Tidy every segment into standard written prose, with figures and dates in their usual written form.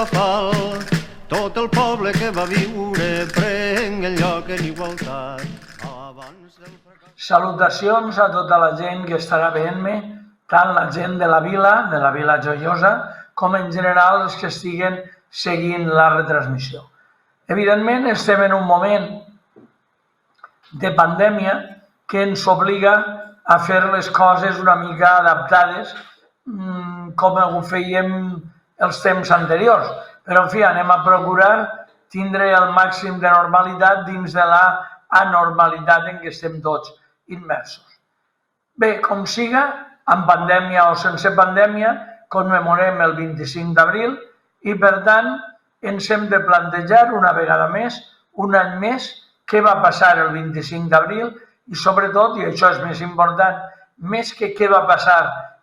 Cadafal, tot el poble que va viure prengué el lloc en igualtat. Salutacions a tota la gent que estarà veient-me, tant la gent de la Vila Joiosa, com en general els que estiguen seguint la retransmissió. Evidentment estem en un moment de pandèmia que ens obliga a fer les coses una mica adaptades com ho fèiem els temps anteriors. Però, en fi, anem a procurar tindre el màxim de normalitat dins de la anormalitat en què estem tots immersos. Bé, com siga, amb pandèmia o sense pandèmia, commemorem el 25 d'abril i, per tant, ens hem de plantejar una vegada més, un any més, què va passar el 25 d'abril i, sobretot, i això és més important, més que què va passar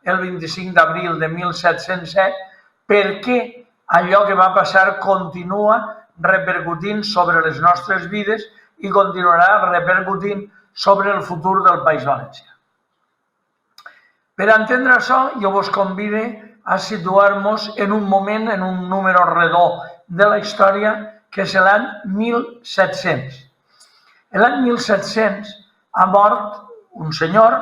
el 25 d'abril de 1707, per què allò que va passar continua repercutint sobre les nostres vides i continuarà repercutint sobre el futur del País Valencià. Per entendre això, jo vos convido a situar-nos en un moment, en un número redó de la història, que és l'any 1700. L'any 1700 ha mort un senyor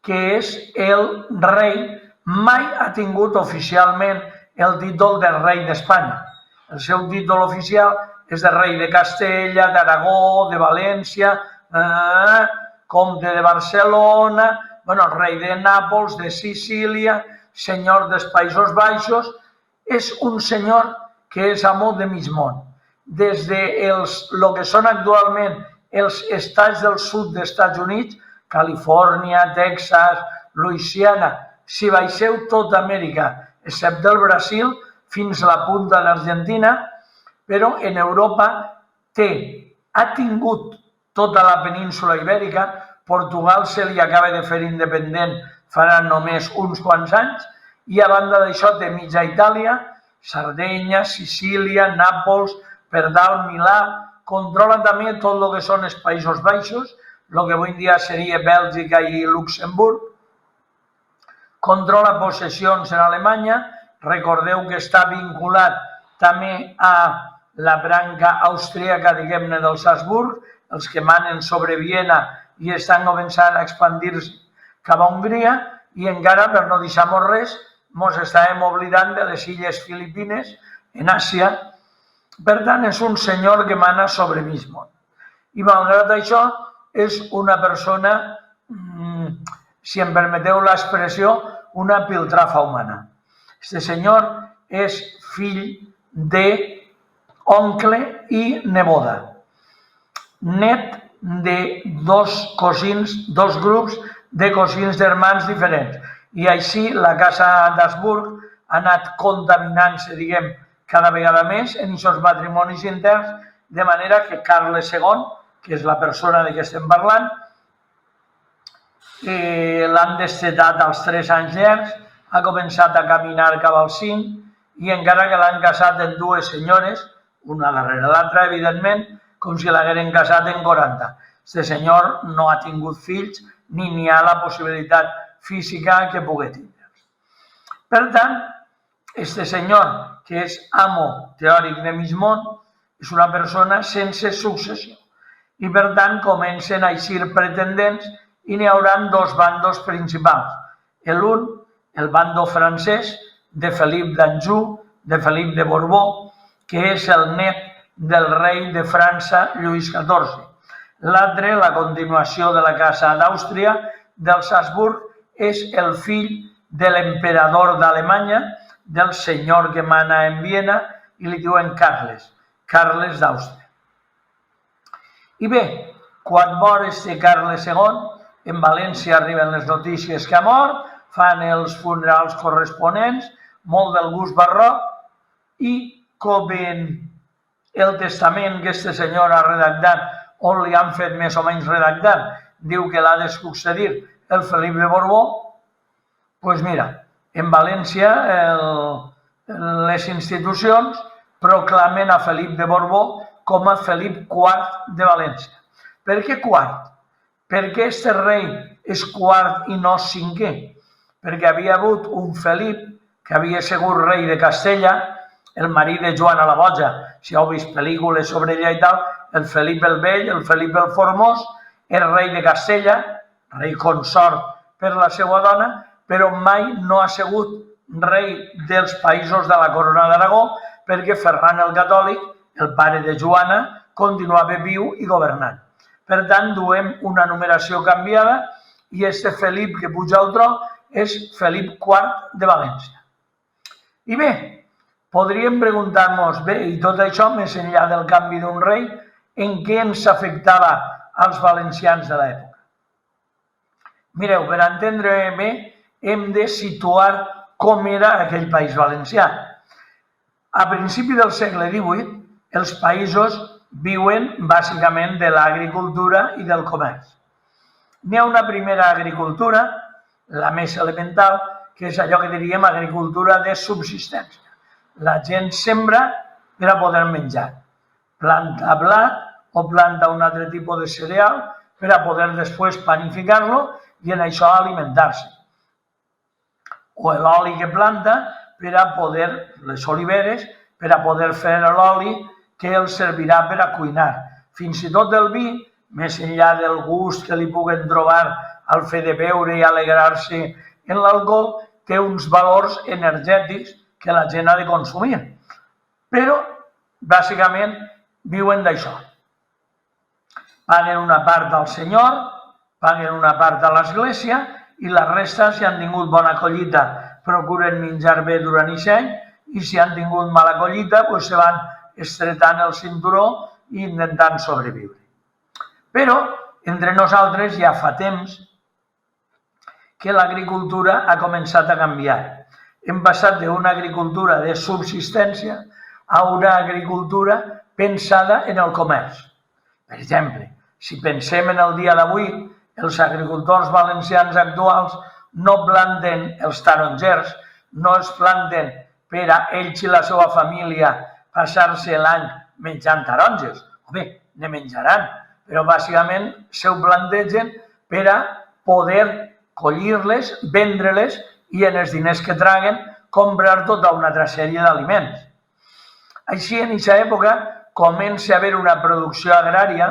que és el rei, mai ha tingut oficialment el títol de rei d'Espanya. El seu títol oficial és de rei de Castella, d'Aragó, de València, comte de Barcelona, rei de Nàpols, de Sicília, senyor dels Països Baixos. És un senyor que és amo de mig món. Des de el que són actualment els estats del sud dels Estats Units, Califòrnia, Texas, Louisiana, si baixeu tota Amèrica, excepte el Brasil, fins a la punta d'Argentina, però en Europa ha tingut tota la península ibèrica. Portugal se li acaba de fer independent farà només uns quants anys, i a banda d'això té mitja Itàlia, Sardenya, Sicília, Nàpols, per dalt Milà, controla també tot el que són els Països Baixos, el que avui dia seria Bèlgica i Luxemburg, controla possessions en Alemanya, recordeu que està vinculat també a la branca austríaca, diguem-ne, dels Habsburg, els que manen sobre Viena i estan començant a expandir-se cap a Hongria, i encara, per no deixar-nos res, ens estàvem oblidant de les illes Filipines, en Àsia. Per tant, és un senyor que mana sobre mig món. I, malgrat això, és una persona, si em permeteu l'expressió, una piltrafa humana. Este senyor és fill d'oncle i neboda, net de dos grups de cosins germans diferents. I així la casa d'Habsburg ha anat contaminant-se, diguem, cada vegada més en aquests matrimonis interns, de manera que Carles II, que és la persona de què estem parlant, l'han destetat als 3 anys llargs, ha començat a caminar cap als 5, i encara que l'han casat en 2 senyores, una darrere l'altra, evidentment, com si l'hagueren casat en 40. Este senyor no ha tingut fills ni n'hi ha la possibilitat física que pugui tindre. Per tant, este senyor, que és amo teòric de mig món, és una persona sense successió. I per tant comencen a eixir pretendents i n'hi haurà 2 bandos principals. L'un, el bando francès de Felip d'Anjou, de Felip de Borbó, que és el net del rei de França, Lluís XIV. L'altre, la continuació de la casa d'Àustria, dels Habsburg, és el fill de l'emperador d'Alemanya, del senyor que mana en Viena, i li diuen Carles d'Àustria. I bé, quan mor este Carles II, en València arriben les notícies que ha mort, fan els funerals corresponents, molt del gust barroc, i com en el testament que este senyor ha redactat, on li han fet més o menys redactat, diu que l'ha de succeir el Felip de Borbó, doncs mira, en València les institucions proclamen a Felip de Borbó com a Felip IV de València. Per què quart? Per què este rei és quart i no cinquè? Perquè havia hagut un Felip que havia sigut rei de Castella, el marit de Joana la Boja, si heu vist pel·lícules sobre ella i tal, el Felip el Vell, el Felip el Formós, és rei de Castella, rei consort per la seva dona, però mai no ha sigut rei dels països de la Corona d'Aragó, perquè Ferran el Catòlic, el pare de Joana, continuava viu i governant. Per tant, duem una numeració canviada i este Felip que puja al tro és Felip IV de València. I bé, podríem preguntar-nos, bé, i tot això, més enllà del canvi d'un rei, en què ens afectava als valencians de l'època? Mireu, per entendre bé, hem de situar com era aquell país valencià. A principi del segle XVIII, els països viuen bàsicament de l'agricultura i del comerç. N'hi ha una primera agricultura, la més elemental, que és allò que diríem agricultura de subsistència. La gent sembra per a poder menjar. Planta blat o planta un altre tipus de cereal per a poder després panificar-lo i en això alimentar-se. O l'oli que planta per a poder, les oliveres, per a poder fer l'oli que els servirà per a cuinar. Fins i tot el vi, més enllà del gust que li puguen trobar al fer de beure i alegrar-se en l'alcohol, té uns valors energètics que la gent ha de consumir. Però, bàsicament, viuen d'això. Paguen una part al senyor, paguen una part a l'església i la resta, si han tingut bona collita, procuren menjar bé durant aquest any i si han tingut mala collita, se van estretant el cinturó i intentant sobreviure. Però, entre nosaltres ja fa temps que l'agricultura ha començat a canviar. Hem passat d'una agricultura de subsistència a una agricultura pensada en el comerç. Per exemple, si pensem en el dia d'avui, els agricultors valencians actuals no planten els tarongers, no els planten per a ells i la seva família passar-se l'any menjant taronges. Bé, ne menjaran, però bàsicament s'ho plantegen per a poder collir-les, vendre-les i en els diners que traguen comprar tota una altra sèrie d'aliments. Així, en aquesta època, comença a haver una producció agrària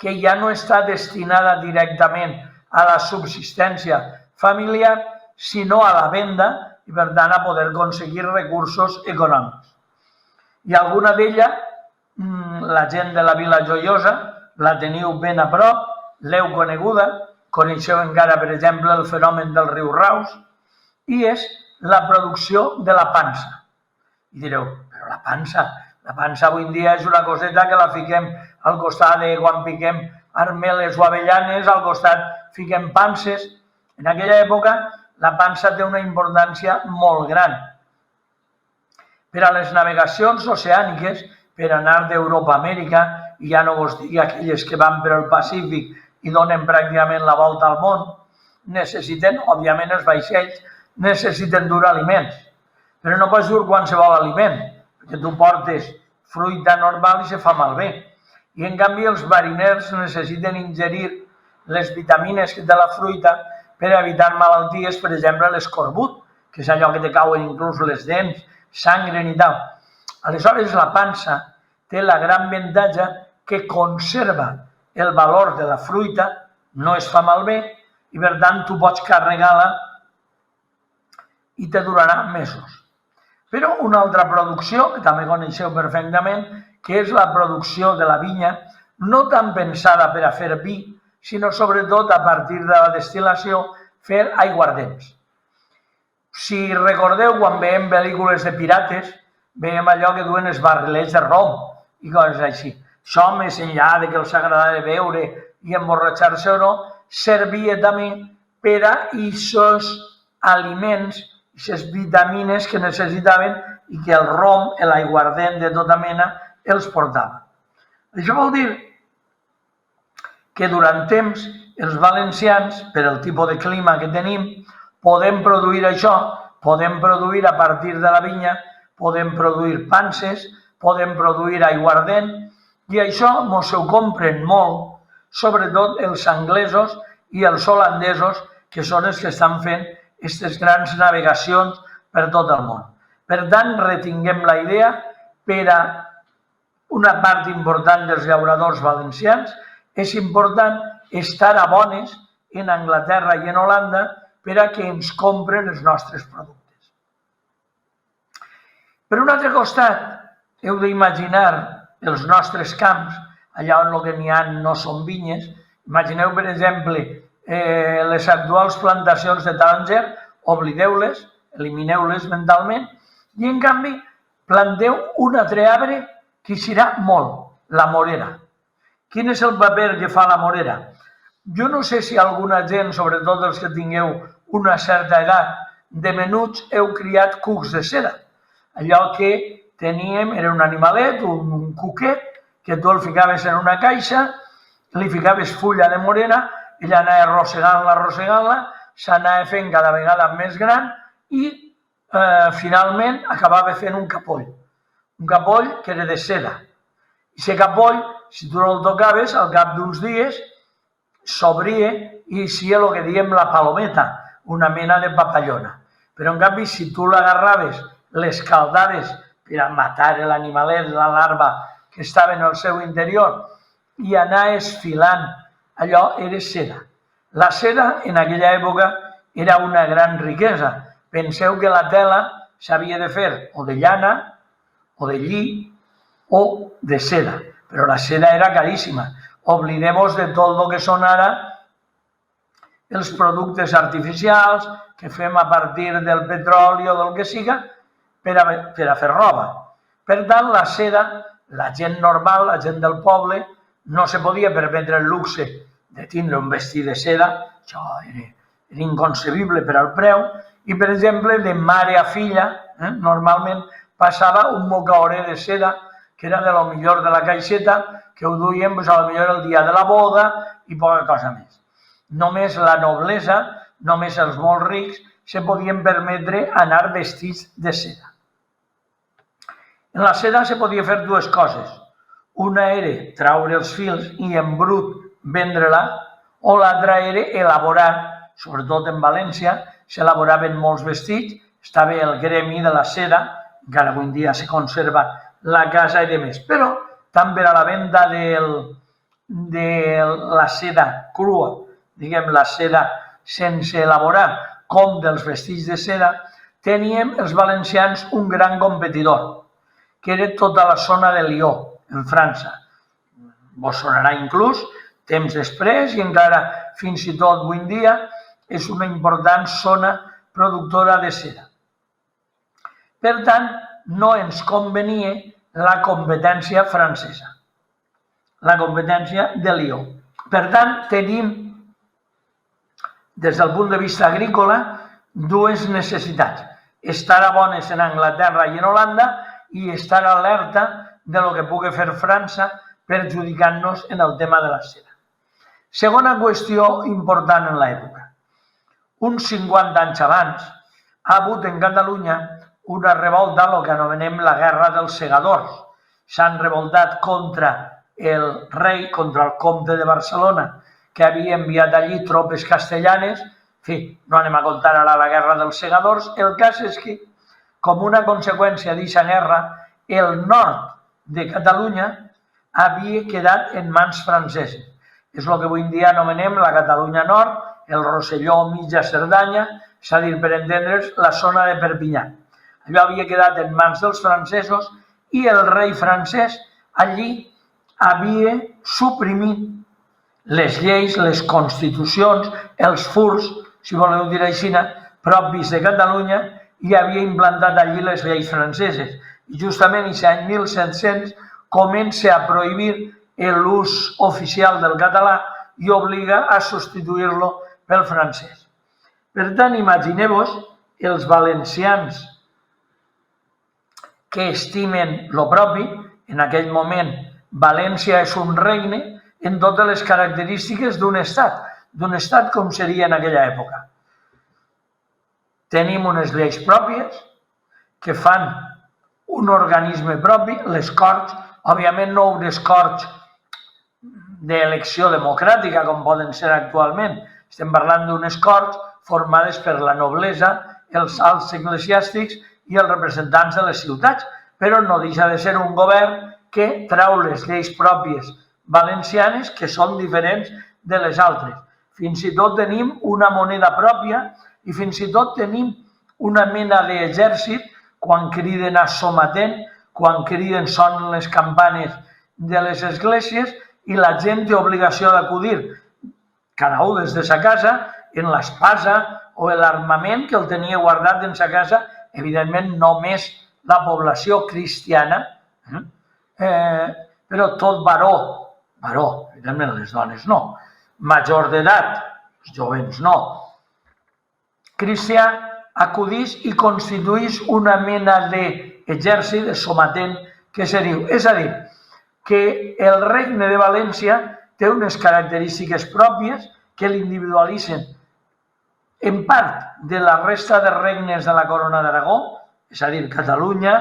que ja no està destinada directament a la subsistència familiar, sinó a la venda i, per tant, a poder aconseguir recursos econòmics. I alguna d'ella, la gent de la Vila Joiosa, la teniu ben a prop, l'heu coneguda, coneixeu encara, per exemple, el fenomen del riu Raus, i és la producció de la pansa. I direu, però la pansa avui en dia és una coseta que la fiquem al costat de quan piquem armeles o avellanes, al costat fiquem panses. En aquella època la pansa té una importància molt gran. Per a les navegacions oceàniques, per anar d'Europa a Amèrica, i ja no vos dic aquelles que van per al Pacífic i donen pràcticament la volta al món, necessiten, òbviament els vaixells, necessiten dur aliments. Però no pots dur qualsevol aliment, perquè tu portes fruita normal i se fa malbé. I en canvi els mariners necessiten ingerir les vitamines que té la fruita per evitar malalties, per exemple l'escorbut, que és allò que te cauen inclús les dents, sangren i tal. Aleshores la pansa té la gran avantatge que conserva el valor de la fruita, no es fa malbé i per tant tu pots carregar-la i te durarà mesos. Però una altra producció, que també coneixeu perfectament, que és la producció de la vinya, no tan pensada per a fer vi, sinó sobretot a partir de la destil·lació fer aiguardents. Si recordeu, quan veiem pel·lícules de pirates, veiem allò que duen els barrilets de rom i coses així. Això, més enllà de que els agradava beure i emborratxar-se o no, servia també per a aquests aliments, aquestes vitamines que necessitaven i que el rom, l'aiguardent de tota mena, els portava. Això vol dir que durant temps els valencians, per el tipus de clima que tenim, podem produir això, podem produir a partir de la vinya, podem produir panses, podem produir aiguardent, i això ens ho compren molt, sobretot els anglesos i els holandesos, que són els que estan fent aquestes grans navegacions per tot el món. Per tant, retinguem la idea per a una part important dels llauradors valencians. És important estar a bones en Anglaterra i en Holanda per a que ens compren els nostres productes. Per un altre costat, heu d'imaginar els nostres camps, allà on el que n'hi ha no són vinyes. Imagineu, per exemple, les actuals plantacions de taronger, oblideu-les, elimineu-les mentalment, i en canvi planteu un altre arbre que serà molt, la morera. Quin és el paper que fa la morera? Jo no sé si alguna gent, sobretot els que tingueu una certa edat, de menuts heu criat cucs de seda. Allò que teníem era un animalet, un cuquet, que tu el ficaves en una caixa, li ficaves fulla de morera, ella anava arrossegant-la, s'anava fent cada vegada més gran i finalment acabava fent un capoll. Un capoll que era de seda. I aquest capoll, si tu no el tocaves, al cap d'uns dies s'obria i eixia el que diem la palometa, una mena de papallona. Però en canvi, si tu l'agarraves, l'escaldaves per a matar l'animalet, la larva que estava en el seu interior, i anaves filant, allò era seda. La seda en aquella època era una gran riquesa. Penseu que la tela s'havia de fer o de llana, o de lli, o de seda. Però la seda era caríssima. Oblidem-vos de tot el que són ara els productes artificials que fem a partir del petroli o del que siga per a fer roba. Per tant, la seda, la gent normal, la gent del poble, no se podia permetre el luxe de tindre un vestit de seda, això era inconcebible per al preu, i per exemple, de mare a filla, normalment passava un mocaoré de seda, que era de lo millor de la caixeta, que ho duien a lo millor el dia de la boda i poca cosa més. Només la noblesa, només els molt rics, se podien permetre anar vestits de seda. En la seda se podia fer dues coses. Una era traure els fils i en brut vendre-la, o l'altra era elaborar, sobretot en València, s'elaboraven molts vestits, estava el gremi de la seda, encara avui en dia se conserva la casa i demés. Però tant per a la venda de la seda crua, diguem la seda sense elaborar, com dels vestits de seda, teníem els valencians un gran competidor, que era tota la zona de Lió, en França. Vos sonarà inclús, temps després, i encara fins i tot avui en dia, és una important zona productora de seda. Per tant, no ens convenia la competència francesa, la competència de Lió. Per tant, tenim, des del punt de vista agrícola, dues necessitats. Estar a bones en Anglaterra i en Holanda i estar alerta de lo que pugui fer França perjudicant-nos en el tema de la seda. Segona qüestió important en l'època. Uns 50 anys abans ha hagut en Catalunya una revolta, el que anomenem la Guerra dels Segadors. S'han revoltat contra el rei, contra el comte de Barcelona, que havia enviat allí tropes castellanes. En fi, no anem a contar ara la Guerra dels Segadors. El cas és que, com una conseqüència d'aquesta guerra, el nord de Catalunya havia quedat en mans franceses. És el que avui en dia anomenem la Catalunya Nord, el Rosselló, mitja Cerdanya, és a dir, per entendre's, la zona de Perpinyà. Allò havia quedat en mans dels francesos i el rei francès allí havia suprimit les lleis, les constitucions, els furs, si voleu dir així, propis de Catalunya, i havia implantat allí les lleis franceses. I justament aquest any 1700 comença a prohibir l'ús oficial del català i obliga a substituir-lo pel francès. Per tant, imagineu-vos els valencians que estimen lo propi. En aquell moment, València és un regne en totes les característiques d'un estat com seria en aquella època. Tenim unes lleis pròpies que fan un organisme propi, les Corts, òbviament no unes Corts d'elecció democràtica com poden ser actualment. Estem parlant d'unes Corts formades per la noblesa, els alts eclesiàstics i els representants de les ciutats, però no deixa de ser un govern que treu les lleis pròpies valencianes que són diferents de les altres. Fins i tot tenim una moneda pròpia i fins i tot tenim una mena d'exèrcit quan criden a sometent, quan criden sonen les campanes de les esglésies i la gent té obligació d'acudir cada un des de sa casa en l'espasa o l'armament que el tenia guardat en sa casa, evidentment només la població cristiana, però tot varó, evidentment les dones no, major d'edat, els jovens no, cristià, acudís i constituís una mena d'exèrcit de sometent que se diu. És a dir, que el regne de València té unes característiques pròpies que l'individualitzen en part de la resta de regnes de la Corona d'Aragó, és a dir, Catalunya,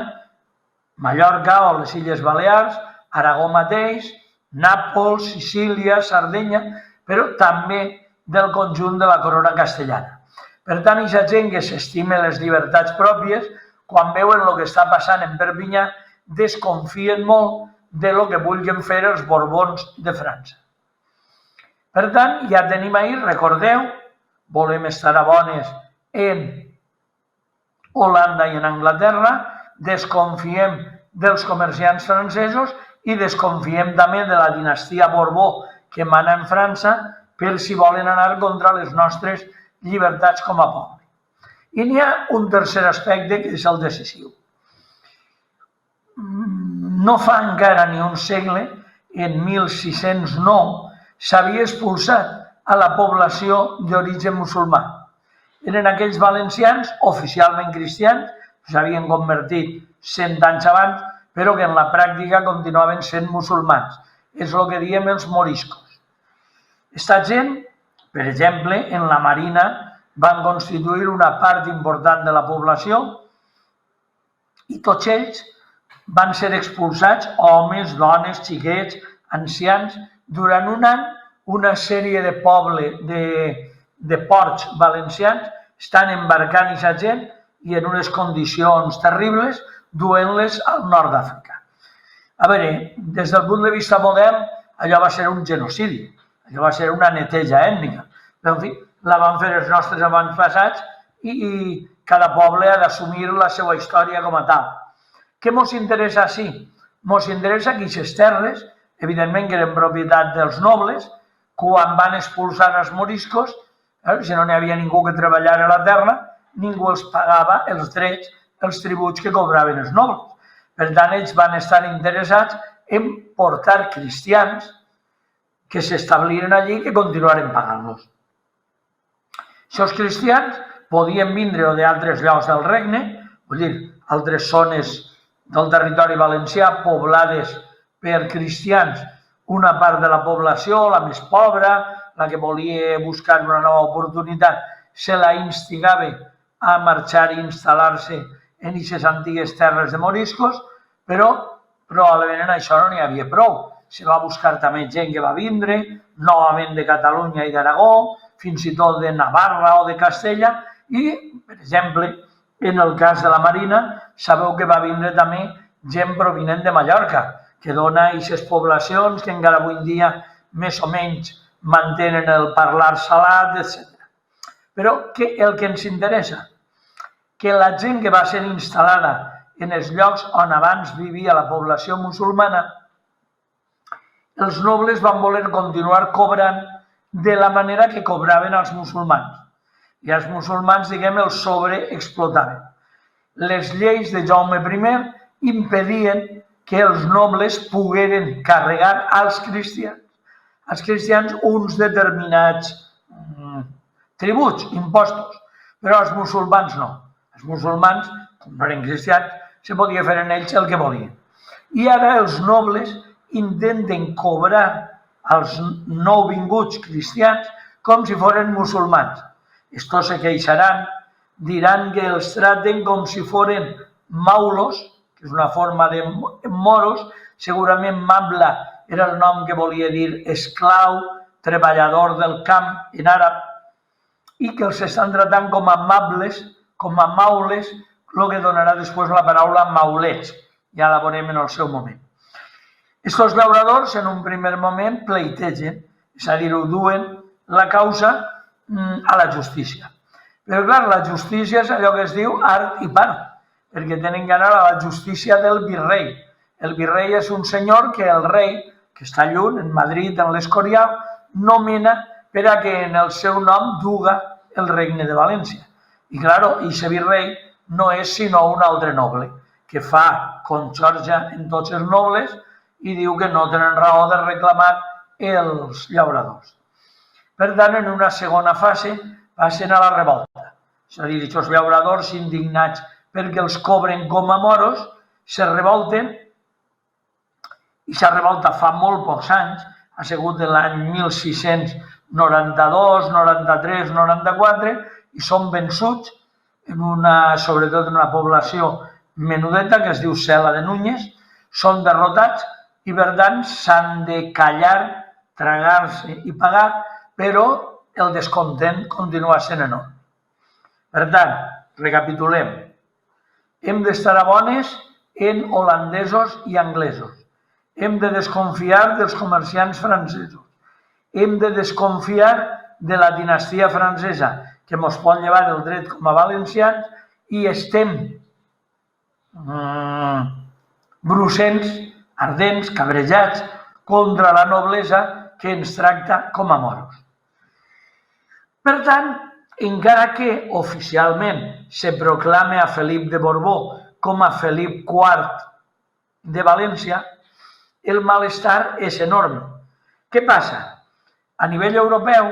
Mallorca o les Illes Balears, Aragó mateix, Nàpols, Sicília, Sardenya, però també del conjunt de la corona castellana. Per tant, aquesta gent que s'estima les llibertats pròpies, quan veuen el que està passant en Perpinyà, desconfien molt de lo que vulguin fer els Borbons de França. Per tant, ja tenim ahir, recordeu, volem estar a bones en Holanda i en Anglaterra, desconfiem dels comerciants francesos i desconfiem també de la dinastia Borbó que mana en França per si volen anar contra les nostres llibertats com a poble. I n'hi ha un tercer aspecte que és el decisiu. No fa encara ni un segle, en 1609, s'havia expulsat a la població d'origen musulmà. Eren aquells valencians, oficialment cristians, s'havien convertit 100 anys abans, però que en la pràctica continuaven sent musulmans. És el que diem els moriscos. Aquesta gent, per exemple, en la Marina van constituir una part important de la població i tots ells van ser expulsats, homes, dones, xiquets, ancians, durant un any una sèrie de pobles, de ports valencians, estan embarcant aquesta gent i en unes condicions terribles, duent-les al nord d'Àfrica. A veure, des del punt de vista modern, allò va ser un genocidi, allò va ser una neteja ètnica. Però, en fi, la van fer els nostres avantpassats i cada poble ha d'assumir la seva història com a tal. Què ens interessa així? Ens interessa que aquestes terres, evidentment que eren propietat dels nobles, quan van expulsar els moriscos, si no n'hi havia ningú que treballara a la terra, ningú els pagava els drets, els tributs que cobraven els nobles. Per tant, ells van estar interessats en portar cristians que s'establiren allí i que continuaren pagant-los. Aquests cristians podien vindre d'altres llocs del regne, vull dir, altres zones del territori valencià poblades per cristians, una part de la població, la més pobra, la que volia buscar una nova oportunitat, se la instigava a marxar i instal·lar-se en aquestes antigues terres de moriscos, però probablement en això no n'hi havia prou. Se va buscar també gent que va vindre, novament de Catalunya i d'Aragó, fins i tot de Navarra o de Castella, i, per exemple, en el cas de la Marina, sabeu que va vindre també gent provinent de Mallorca, que dona aquestes poblacions que encara avui en dia més o menys mantenen el parlar salat, etc. Però el que ens interessa, que la gent que va ser instal·lada en els llocs on abans vivia la població musulmana, els nobles van voler continuar cobrant de la manera que cobraven els musulmans. I els musulmans, diguem, els sobreexplotaven. Les lleis de Jaume I impedien que els nobles pogueren carregar als cristians uns determinats tributs, impostos, però els musulmans no. Els musulmans, com no eren cristians, se podia fer en ells el que volien. I ara els nobles intenten cobrar als nouvinguts cristians com si foren musulmans. Estos se queixaran, diran que els traten com si foren maulos, que és una forma de moros, segurament mabla era el nom que volia dir esclau, treballador del camp en àrab, i que els estan tratant com a mables, com a maules, el que donarà després la paraula maulets, ja la veurem en el seu moment. Estos llauradors en un primer moment pleitegen, és a dir, ho duen la causa a la justícia. Però clar, la justícia és allò que es diu art i part, perquè tenen que anar a la justícia del virrei. El virrei és un senyor que el rei, que està lluny, en Madrid, en l'Escorial, nomena per a que en el seu nom duga el regne de València. I clar, aquest virrei no és sinó un altre noble, que fa conxorxa en tots els nobles i diu que no tenen raó de reclamar els llauradors. Per tant, en una segona fase passen a la revolta. És a dir, aquests llauradors indignats perquè els cobren com a moros, se revolten, i aquesta revolta fa molt pocs anys, ha sigut de l'any 1692, 93, 94, i són vençuts, sobretot en una població menudeta que es diu Cela de Núñez, són derrotats i per tant s'han de callar, tragar-se i pagar, però el descontent continua sent enorme. Per tant, recapitulem. Hem d'estar a bones en holandesos i anglesos. Hem de desconfiar dels comerciants francesos. Hem de desconfiar de la dinastia francesa, que ens pot llevar el dret com a valencians, i estem brucents, ardents, cabrejats contra la noblesa que ens tracta com a moros. Per tant, encara que oficialment se proclame a Felip de Borbó com a Felip IV de València, el malestar és enorme. Què passa? A nivell europeu,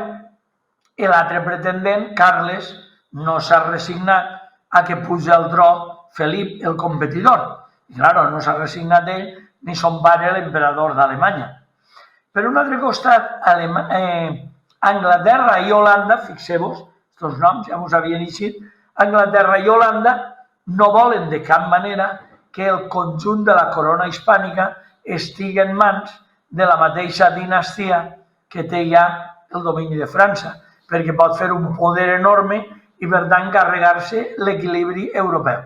l'altre pretendent, Carles, no s'ha resignat a que pugi al tro Felip, el competidor. I, clar, no s'ha resignat ell ni son pare, l'emperador d'Alemanya. Per un altre costat, Anglaterra i Holanda, fixeu-vos, aquests noms ja us havien eixit, Anglaterra i Holanda no volen de cap manera que el conjunt de la corona hispànica estigui en mans de la mateixa dinastia que té ja el domini de França, perquè pot fer un poder enorme i, per tant, carregar-se l'equilibri europeu.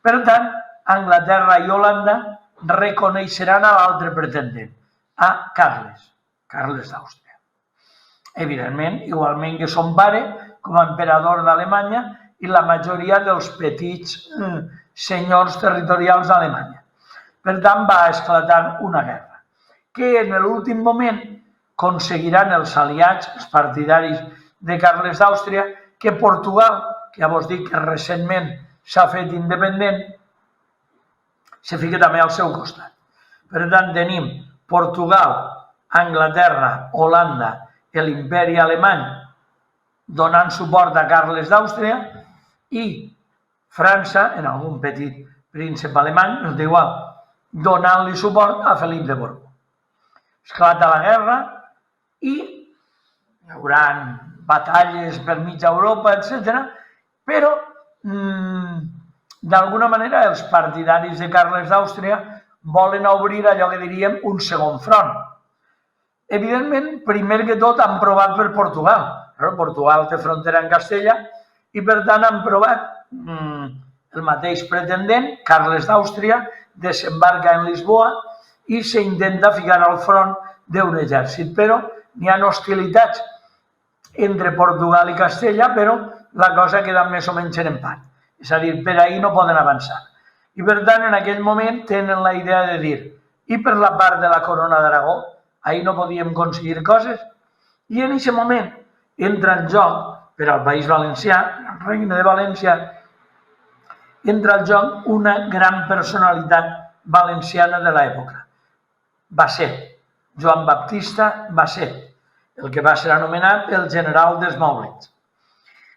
Per tant, Anglaterra i Holanda reconeixeran a l'altre pretendent, a Carles d'Àustria. Evidentment, igualment que son pare, com a emperador d'Alemanya i la majoria dels petits senyors territorials d'Alemanya. Per tant, va esclatar una guerra, que en l'últim moment aconseguiran els aliats, els partidaris de Carles d'Àustria, que Portugal, que ja vos dic que recentment s'ha fet independent, se fica també al seu costat. Per tant, tenim Portugal, Anglaterra, Holanda i l'imperi alemany donant suport a Carles d'Àustria i França, en algun petit príncep alemany, és igual, donant-li suport a Felip de Borbó. Esclata la guerra i hi haurà batalles per mitja Europa, etc. Però, d'alguna manera, els partidaris de Carles d'Àustria volen obrir allò que diríem un segon front. Evidentment, primer que tot han provat per Portugal. Portugal té frontera amb Castella i, per tant, han provat el mateix pretendent, Carles d'Àustria, desembarca en Lisboa i s'intenta ficar al front d'un exèrcit. Però n'hi ha hostilitats entre Portugal i Castella, però la cosa queda més o menys en empat. És a dir, per ahir no poden avançar. I per tant, en aquell moment tenen la idea de dir, i per la part de la corona d'Aragó, ahir no podíem aconseguir coses, i en aquest moment entra en joc, per al País Valencià, el Regne de València, entra en joc una gran personalitat valenciana de l'època. Basset, Joan Baptista Basset, el que va ser anomenat el general dels Maulets.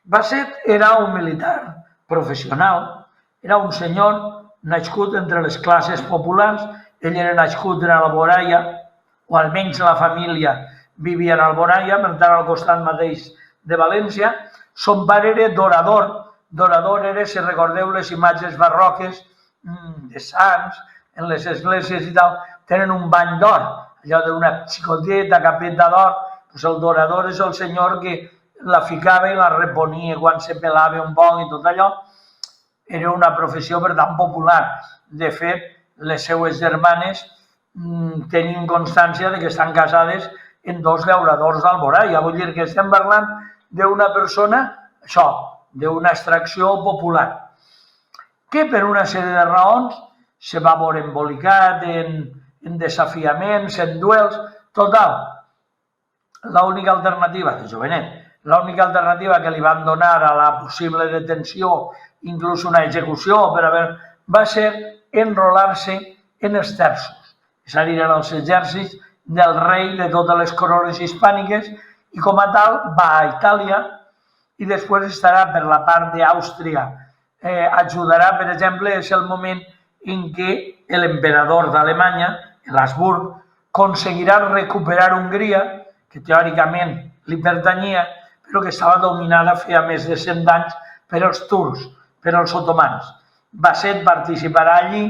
Basset era un militar professional, era un senyor nascut entre les classes populars, ell era nascut en Alboraia, o almenys la família vivia en Alboraia, per tant al costat mateix de València. Son pare era dorador. Dorador era, si recordeu les imatges barroques de sants, en les esglésies i tal, tenen un bany d'or, allò d'una xicoteta capeta d'or. El dorador és el senyor que la ficava i la reponia quan se pelava un poc i tot allò. era una professió per tant popular. De fet, les seues germanes tenien constància de que estan casades en dos llauradors d'Alboraya. Vull dir que estem parlant d'una persona, això, d'una extracció popular, que per una sèrie de raons se va veure embolicat en desafiaments, en duels. Total, l'única alternativa de jovenet, l'única alternativa que li van donar a la possible detenció, inclús una execució, va ser enrolar-se en els terços, és a dir, en els exèrcits del rei de totes les corones hispàniques, i com a tal va a Itàlia i després estarà per la part d'Àustria. Ajudarà, per exemple, és el moment en què l'emperador d'Alemanya, l'Habsburg, aconseguirà recuperar Hongria, que teòricament li pertanyia, però que estava dominada feia més de 100 anys per els turcs, per els otomans. Basset participarà allí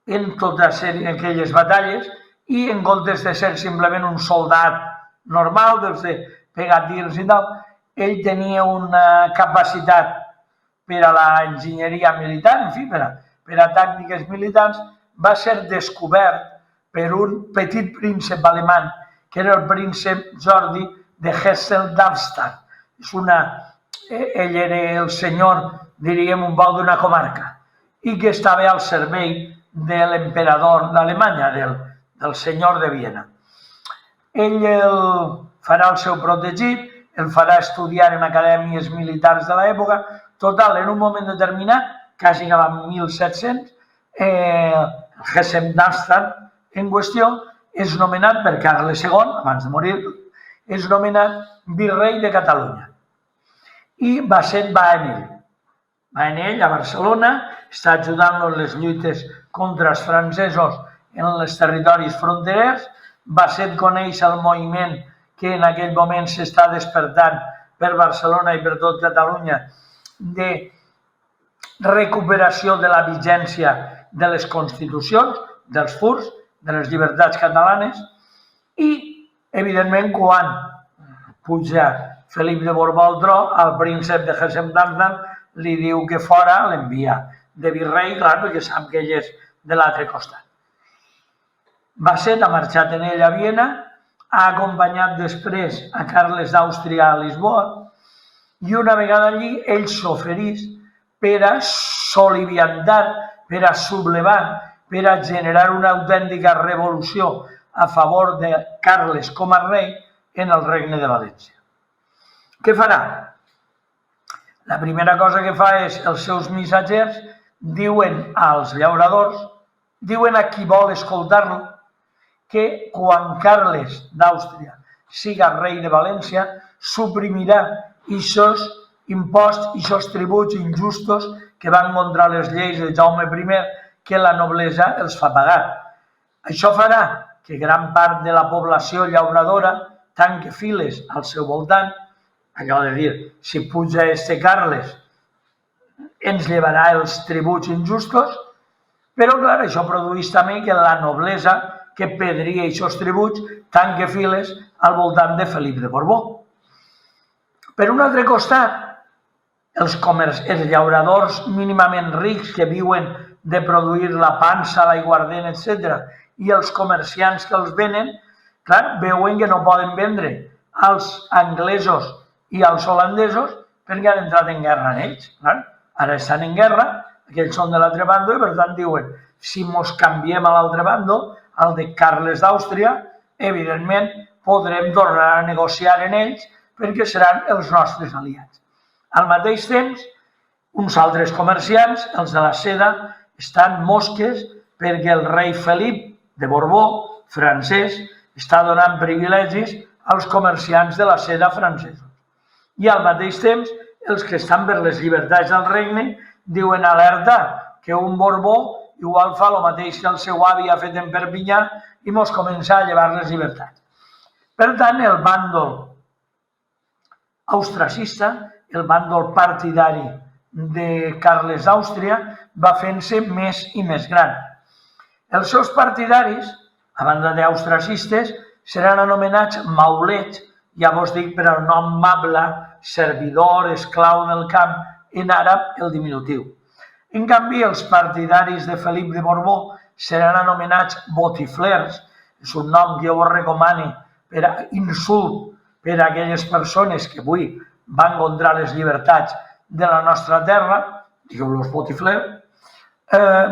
en totes aquelles batalles i en comptes de ser simplement un soldat normal, de pegar tirs i tal, ell tenia una capacitat per a l'enginyeria militar, en fi, per a tàctiques militars. Va ser descobert per un petit príncep alemany, que era el príncep Jordi de Hesse-Darmstadt. Ell era el senyor, diríem, un poc d'una comarca, i que estava al servei de l'emperador d'Alemanya, del senyor de Viena. Ell farà el seu protegit, el farà estudiar en acadèmies militars de l'època. Total, en un moment determinat, quasi cap a 1700, Hessen-Darmstadt en qüestió és nomenat per Carles II, abans de morir, és nomenat virrei de Catalunya. I Basset va en ell. Va en ell a Barcelona, està ajudant-lo en les lluites contra els francesos en els territoris fronterers. Basset coneix el moviment que en aquell moment s'està despertant per Barcelona i per tot Catalunya de recuperació de la vigència de les constitucions, dels furs, de les llibertats catalanes, i, evidentment, quan puja Felip de Borbó al tro, el príncep de Hessen-Darmstadt li diu que fora, l'envia de virrei, clar, perquè sap que ell és de l'altre costat. Basset ha marxat en ell a Viena, ha acompanyat després a Carles d'Àustria a Lisboa, i una vegada allí ell s'oferís per a soliviantar, per a sublevar, per a generar una autèntica revolució a favor de Carles com a rei en el Regne de València. Què farà? La primera cosa que fa és els seus missatgers diuen als llauradors, diuen a qui vol escoltar-lo, que quan Carles d'Àustria siga rei de València suprimirà aquests imposts, aquests tributs injustos que van contra les lleis de Jaume I, que la noblesa els fa pagar. Això farà que gran part de la població llauradora tanqui files al seu voltant, allò de dir, si puja este Carles ens llevarà els tributs injustos, però clar, això produeix també que la noblesa que perdria aquests tributs tanqui files al voltant de Felip de Borbó. Per un altre costat, els llauradors mínimament rics que viuen de produir la pansa, l'aiguardent, etc., i els comerciants que els venen, clar, veuen que no poden vendre als anglesos i als holandesos perquè han entrat en guerra amb ells. Clar, ara estan en guerra, aquells són de l'altre bando i per tant diuen, si mos canviem a l'altre bando, al de Carles d'Àustria, evidentment podrem tornar a negociar en ells perquè seran els nostres aliats. Al mateix temps, uns altres comerciants, els de la seda, estan mosques perquè el rei Felip de Borbó, francès, està donant privilegis als comerciants de la seda francesos. I al mateix temps, els que estan per les llibertats del regne diuen alerta que un Borbó igual fa el mateix que el seu avi ha fet en Perpinyà i mos comença a llevar les llibertats. Per tant, el bàndol austracista, el bàndol partidari de Carles d'Àustria, va fent-se més i més gran. Els seus partidaris, a banda d'austracistes, seran anomenats maulets, llavors dic per al nom mable, servidor, esclau del camp, en àrab el diminutiu. En canvi, els partidaris de Felip de Borbó seran anomenats botiflers, és un nom que jo vos recomano per a insult per a aquelles persones que avui van contra les llibertats de la nostra terra, digueu-los botifler.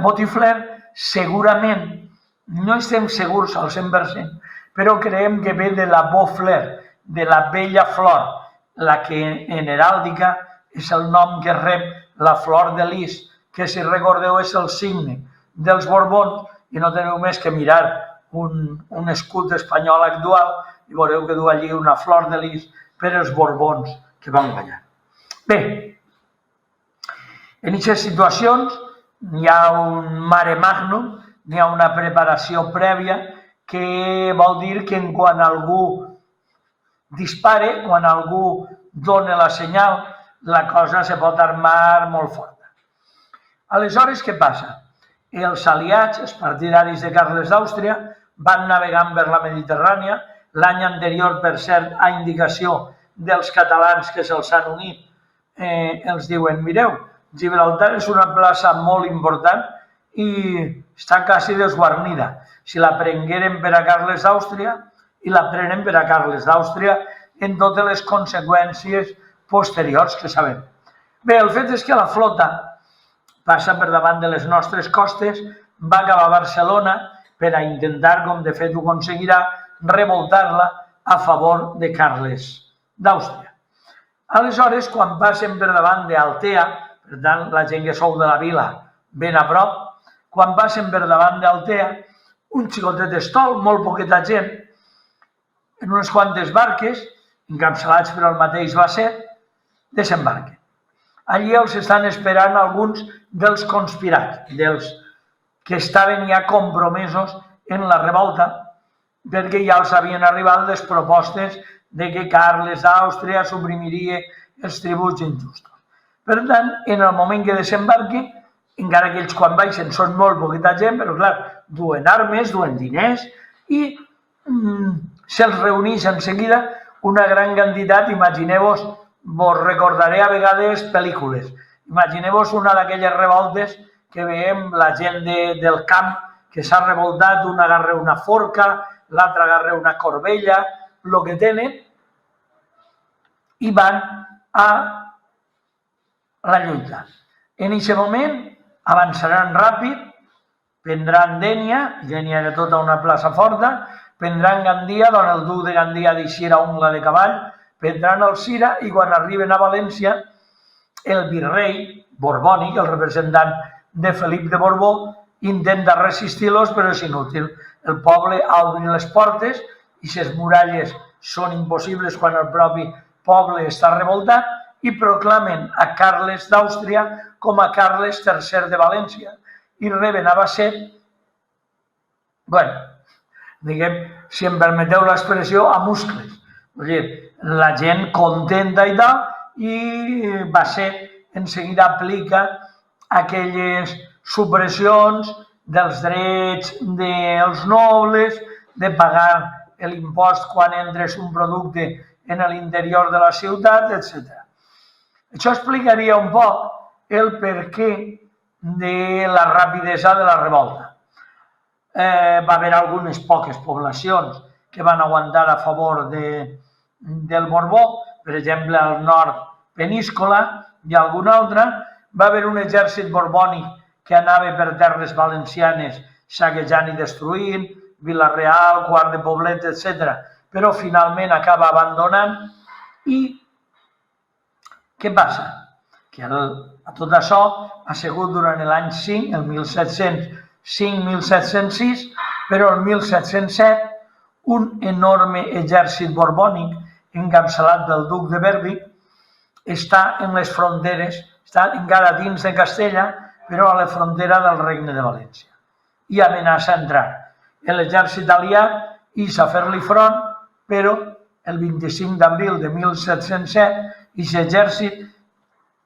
Botifler segurament, no estem segurs al 100%, però creiem que ve de la bofler, de la bella flor, la que en heràldica és el nom que rep la flor de lis, que si recordeu és el signe dels Borbons, i no teniu més que mirar un escut espanyol actual i veureu que du allí una flor de lis per als Borbons que van guanyar. Bé, en aquestes situacions hi ha un mare magnum, hi ha una preparació prèvia que vol dir que quan algú dispare, quan algú dona la senyal, la cosa se pot armar molt forta. Aleshores, què passa? Els aliats, els partidaris de Carles d'Àustria, van navegant per la Mediterrània. L'any anterior, per cert, a indicació dels catalans que se'ls han unit, els diuen, mireu, Gibraltar és una plaça molt important i està quasi desguarnida. Si la prengueren per a Carles d'Àustria i la prenen per a Carles d'Àustria en totes les conseqüències posteriors que sabem. Bé, el fet és que la flota passa per davant de les nostres costes, va acabar a Barcelona per a intentar, com de fet ho aconseguirà, revoltar-la a favor de Carles d'Àustria. Aleshores, quan passen per davant d'Altea, per tant, la gent que sou de la vila ben a prop, quan passen per davant d'Altea, un xicotet estol, molt poqueta gent, en unes quantes barques, encapçalats per el mateix Basset, desembarquen. Allí els estan esperant alguns dels conspirats, dels que estaven ja compromesos en la revolta, perquè ja els havien arribat les propostes de que Carles d'Àustria suprimiria els tributs injustos. Per tant, en el moment que desembarquen, encara que ells quan baixen són molt poqueta gent, però clar, duen armes, duen diners i se'ls reuneix en seguida una gran quantitat. Imagineu-vos, vos recordaré a vegades pel·lícules, imagineu-vos una d'aquelles revoltes que veiem la gent del camp que s'ha revoltat, un agarra una forca, l'altre agarra una corbella, el que tenen, i van a la lluita. En aquest moment avançaran ràpid, prendran Dénia, Dénia era tota una plaça forta, prendran Gandia, d'on el duc de Gandia deixira ungla de cavall, prendran Alzira i quan arriben a València, el virrei borbònic, el representant de Felip de Borbó, intenta resistir-los, però és inútil. El poble ha obrit les portes i les muralles són impossibles quan el propi poble està revoltat i proclamen a Carles d'Àustria com a Carles III de València i reben a Basset, diguem, si em permeteu l'expressió, a muscles. Vull dir, la gent contenta i tal, i Basset en seguida aplica aquelles supressions dels drets dels nobles, de pagar l'impost quan entres un producte en l'interior de la ciutat, etc. Això explicaria un poc el perquè de la rapidesa de la revolta. Va haver algunes poques poblacions que van aguantar a favor del Borbó, per exemple, al nord Peníscola i alguna altra. Va haver un exèrcit borbònic que anava per terres valencianes saquejant i destruint, Vila-real, Quart de Poblet, etc. Però finalment acaba abandonant. I què passa? Que a tot això ha sigut durant l'any 5, el 1705-1706, però el 1707 un enorme exèrcit borbònic encapçalat pel duc de Berwick està en les fronteres, està encara dins de Castella, però a la frontera del Regne de València. I amenaça a entrar. L'exèrcit aliat ix a fer-li front, però el 25 d'abril de 1707, aquest exèrcit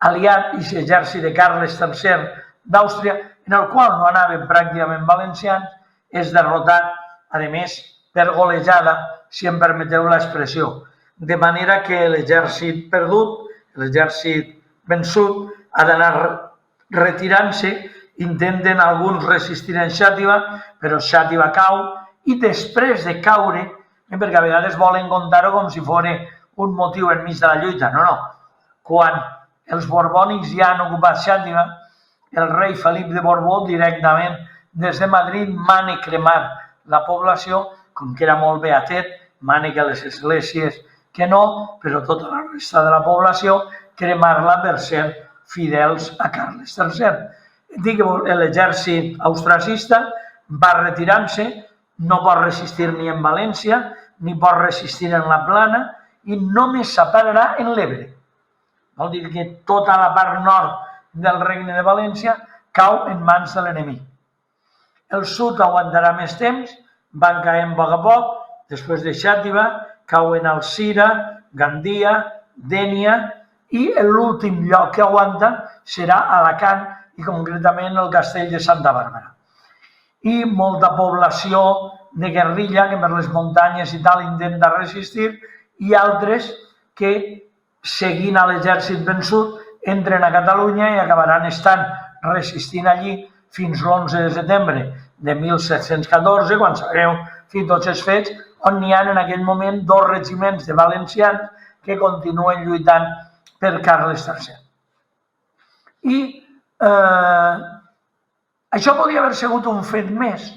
aliat, aquest exèrcit de Carles III d'Àustria, en el qual no anaven pràcticament valencians, és derrotat, a més, per golejada, si em permeteu l'expressió. De manera que l'exèrcit perdut, l'exèrcit vençut, ha d'anar retirant-se, intenten alguns resistir en Xàtiva, però Xàtiva cau, i després de caure, perquè a vegades volen contar-ho com si fos un motiu enmig de la lluita, no. Quan els borbònics ja han ocupat Xàtiva, el rei Felip de Borbó directament des de Madrid mana cremar la població, com que era molt beatet, mana que les esglésies que no, però tota la resta de la població cremar-la per ser fidels a Carles III. L'exèrcit austracista va retirant-se, no pot resistir ni en València, ni pot resistir en la Plana, i només s'apararà en l'Ebre. Vol dir que tota la part nord del regne de València cau en mans de l'enemic. El sud aguantarà més temps, van caient a poc a poc, després de Xàtiva cauen Alzira, Gandia, Dénia, i l'últim lloc que aguanta serà Alacant i concretament el castell de Santa Bàrbara. I molta població de guerrilla que per les muntanyes i tal intenta resistir, i altres que, seguint a l'exèrcit vençut, entren a Catalunya i acabaran estant resistint allí fins l'11 de setembre de 1714, quan sabeu tots els fets, on n'hi ha en aquell moment 2 regiments de valencians que continuen lluitant per Carles III. I això podria haver sigut un fet més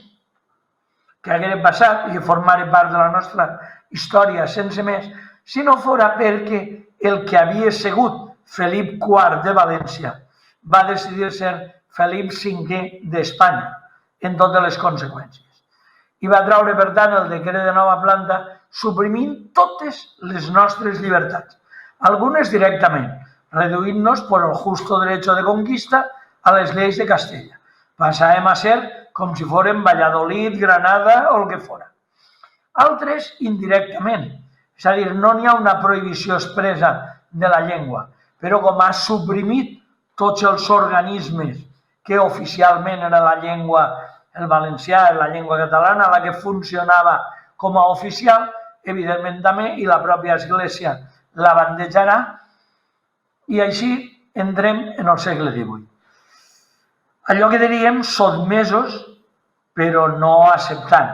que hagués passat i que formara part de la nostra història sense més, si no fora perquè el que havia sigut Felip IV de València va decidir ser Felip V d'Espanya en totes les conseqüències. I va traure, per tant, el decret de nova planta suprimint totes les nostres llibertats, algunes directament, reduint-nos per el justo derecho de conquista a les lleis de Castella. Passàvem a ser com si fórem Valladolid, Granada o el que fora. Altres indirectament, és a dir, no n'hi ha una prohibició expressa de la llengua, però com ha suprimit tots els organismes que oficialment era la llengua, el valencià, la llengua catalana, la que funcionava com a oficial, evidentment també, i la pròpia Església la bandejarà, i així entrem en el segle XVIII. Allò que diríem sotmesos, però no acceptant.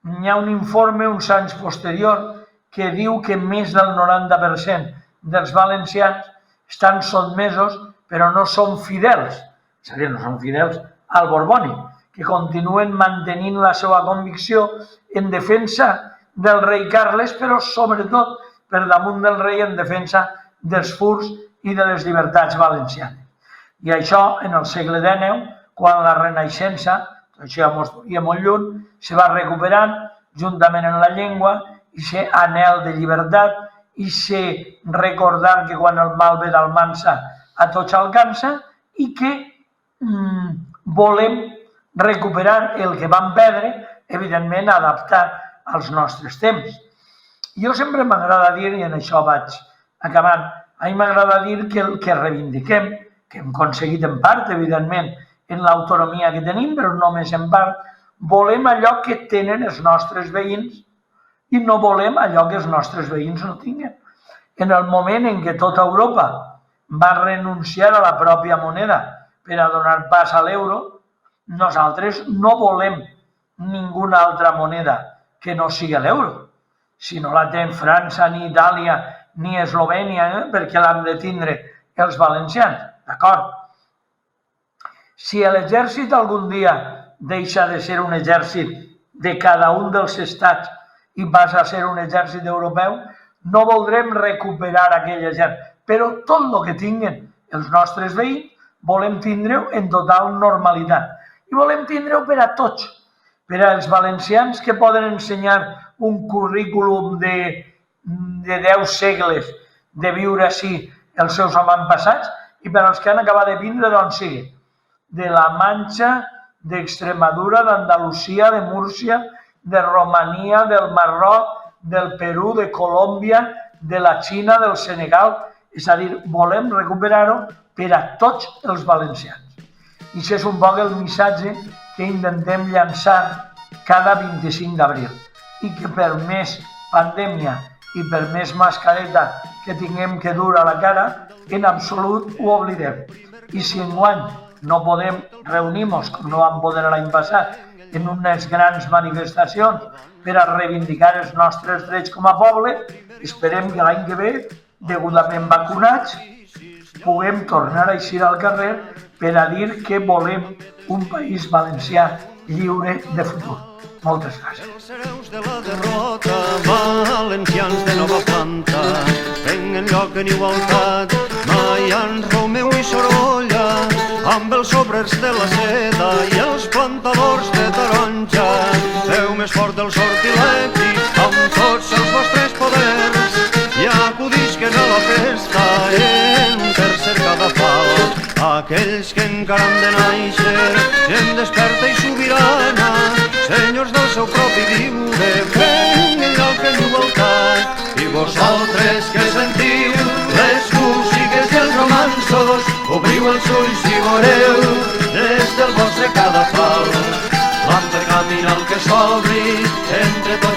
Hi ha un informe uns anys posterior que diu que més del 90% dels valencians estan sotmesos, però no són fidels, és a dir, no són fidels al borbònic, que continuen mantenint la seva convicció en defensa del rei Carles, però sobretot per damunt del rei en defensa dels furs i de les llibertats valencianes. I això, en el segle XIX, quan la Renaixença, això ja mos duria molt lluny, se va recuperant juntament amb la llengua, i ser anhel de llibertat, i ser recordar que quan el mal ve d'Almansa a tots alcança, i que volem recuperar el que vam perdre, evidentment adaptat als nostres temps. Jo sempre m'agrada dir, i en això vaig acabant, a mi m'agrada dir que el que reivindiquem, que hem aconseguit en part, evidentment, en l'autonomia que tenim, però només en part, volem allò que tenen els nostres veïns i no volem allò que els nostres veïns no tinguen. En el moment en què tota Europa va renunciar a la pròpia moneda per a donar pas a l'euro, nosaltres no volem ninguna altra moneda que no sigui l'euro. Si no la té França, ni Itàlia, ni Eslovènia, perquè l'han de tindre els valencians, d'acord? Si l'exèrcit algun dia deixa de ser un exèrcit de cada un dels estats i passa a ser un exèrcit europeu, no voldrem recuperar aquell exèrcit, però tot el que tinguen els nostres veïns volem tindre-ho en total normalitat. I volem tindre-ho per a tots, per als valencians que poden ensenyar un currículum de 10 segles de viure així els seus avantpassats i per als que han acabat de vindre d'on sigui, de la Manxa, d'Extremadura, d'Andalusia, de Múrcia, de Romania, del Marroc, del Perú, de Colòmbia, de la Xina, del Senegal. És a dir, volem recuperar-ho per a tots els valencians. I això és un poc el missatge que intentem llançar cada 25 d'abril. I que per més pandèmia i per més mascareta que tinguem que dur a la cara, en absolut ho oblidem. I si enguany no podem reunir-nos, com no vam poder l'any passat, en unes grans manifestacions per a reivindicar els nostres drets com a poble, esperem que l'any que ve, degudament vacunats, puguem tornar a eixir al carrer per a dir que volem un país valencià lliure de futur. Moltes gràcies. Els hereus de la derrota, valencians de nova planta, prenguen lloc en igualtat, Maians, Romeu i Sorolla, amb els obrers de la seda i els plantadors de taronja. Feu més fort el sortilegi amb tots els vostres poders i acudisquen a la festa en tercer cadafal. Aquells que encara han de nàixer, gent desperta i sobirana, senyors del seu propi viure, prenguen lloc en igualtat. I vosaltres que sentiu les músiques i els romanços, obriu els ulls i veureu des del vostre cadafal l'ample caminal que s'obri entre tots